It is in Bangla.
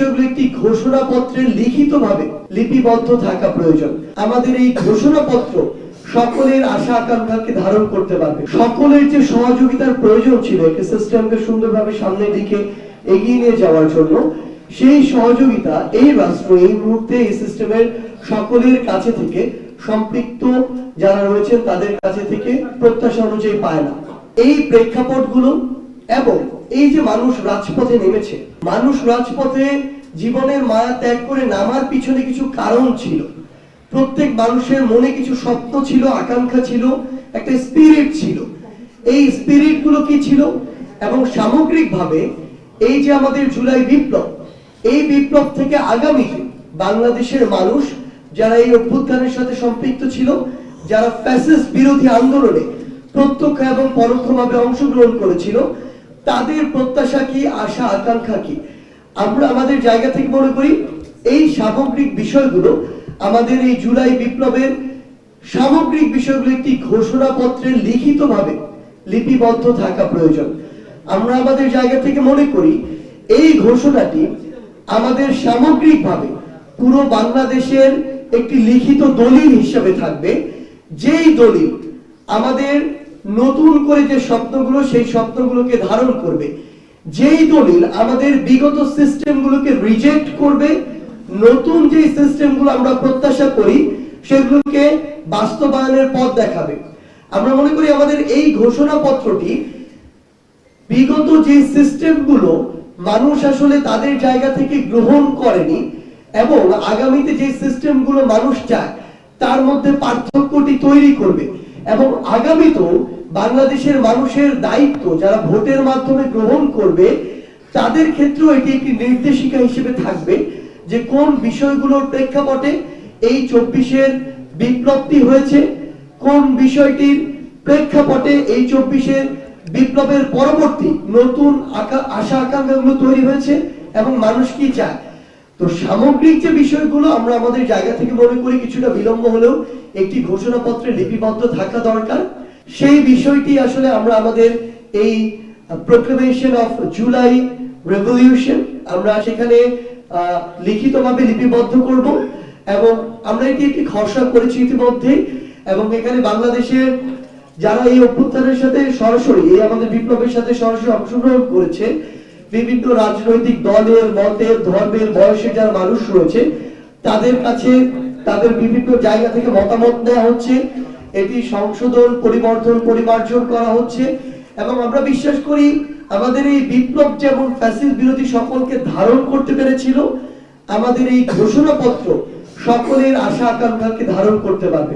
বিষয়গুলো একটি ঘোষণাপত্রে লিখিতভাবে লিপিবদ্ধ থাকা প্রয়োজন। আমাদের এই ঘোষণাপত্র সকলের আশা আকাঙ্ক্ষাকে ধারণ করতে পারবে। সকলের যে সহযোগিতার প্রয়োজন ছিল একটি সিস্টেমকে সুন্দরভাবে সামনের দিকে এগিয়ে নিয়ে যাওয়ার জন্য, সেই সহযোগিতা এই রাষ্ট্র এই মুহূর্তে এই সিস্টেমের সকলের কাছে থেকে, সম্পৃক্ত যারা রয়েছেন তাদের কাছে থেকে প্রত্যাশা অনুযায়ী পায় না। এই প্রেক্ষাপটগুলো এবং এই যে মানুষ রাজপথে নেমেছে, মানুষ রাজপথে জীবনের মায়া ত্যাগ করে নামার পিছনে কিছু কারণ ছিল। প্রত্যেক মানুষের মনে কিছু স্বপ্ন ছিল, আকাঙ্ক্ষা ছিল, একটা স্পিরিট ছিল। এই স্পিরিট গুলো কি ছিল? এবং সামগ্রিকভাবে এই যে আমাদের জুলাই বিপ্লব, এই বিপ্লব থেকে আগামীতে বাংলাদেশের মানুষ যারা এই অভ্যুত্থানের সাথে সম্পৃক্ত ছিল, যারা ফ্যাসিস্ট বিরোধী আন্দোলনে প্রত্যক্ষ এবং পরোক্ষভাবে অংশগ্রহণ করেছিল, তাদের প্রত্যাশা কি, আশা আকাঙ্ক্ষা কি? আমরা আমাদের জায়গা থেকে মনে করি এই সামগ্রিক বিষয়গুলো আমাদের এই জুলাই বিপ্লবের সামগ্রিক বিষয়গুলো একটি ঘোষণাপত্রে লিখিতভাবে লিপিবদ্ধ থাকা প্রয়োজন। আমরা আমাদের জায়গা থেকে মনে করি এই ঘোষণাটি আমাদের সামগ্রিকভাবে পুরো বাংলাদেশের একটি লিখিত দলিল হিসেবে থাকবে, যেই দলিল আমাদের নতুন করে যে স্বপ্নগুলো, সেই স্বপ্নগুলোকে ধারণ করবে, যেই দলিল আমাদের বিগত সিস্টেমগুলোকে রিজেক্ট করবে, নতুন যে সিস্টেমগুলো আমরা প্রত্যাশা করি সেগুলোকে বাস্তবায়নের পথ দেখাবে। আমরা মনে করি আমাদের এই ঘোষণাপত্রটি বিগত যে সিস্টেমগুলো মানুষ আসলে তাদের জায়গা থেকে গ্রহণ করেনি এবং আগামীতে যে সিস্টেমগুলো মানুষ চায় তার মধ্যে পার্থক্যটি তৈরি করবে। এবং আগামীতেও বাংলাদেশের মানুষের দায়িত্ব যারা ভোটের মাধ্যমে গ্রহণ করবে তাদের ক্ষেত্রেও এটি একটি নির্দেশিকা হিসেবে থাকবে যে কোন বিষয়গুলোর প্রেক্ষাপটে এই 24-এর বিপ্লবটি হয়েছে, কোন বিষয়টির প্রেক্ষাপটে এই 24-এর বিপ্লবের পরবর্তী নতুন আশা আকাঙ্ক্ষাগুলো তৈরি হয়েছে এবং মানুষ কি চায়। তো সামগ্রিক যে বিষয়গুলো আমরা আমাদের জায়গা থেকে মনে করি কিছুটা বিলম্ব হলেও একটি ঘোষণাপত্রে লিপিবদ্ধ থাকা দরকার। সেই বিষয়টি আসলে আমরা আমাদের এই প্রোক্লেমেশন অফ জুলাই রেভলিউশন আমরা সেখানে লিখিতভাবে লিপিবদ্ধ করব এবং আমরা এটি একটি খসড়া করেছি ইতিমধ্যে। এবং এখানে বাংলাদেশের যারা এই অভ্যুত্থানের সাথে সরাসরি এই আমাদের বিপ্লবের সাথে সরাসরি অংশগ্রহণ করেছে, বিভিন্ন রাজনৈতিক দলের, মতের, ধর্মের, বয়সের যারা মানুষ রয়েছে, তাদের কাছে তাদের বিভিন্ন জায়গা থেকে মতামত নেওয়া হচ্ছে, এটি সংশোধন, পরিবর্তন, পরিমার্জন করা হচ্ছে। এবং আমরা বিশ্বাস করি আমাদের এই বিপ্লব যেমন ফ্যাসিস্ট বিরোধী সকলকে ধারণ করতে পেরেছিল, আমাদের এই ঘোষণাপত্র সকলের আশা আকাঙ্ক্ষাকে ধারণ করতে পারবে।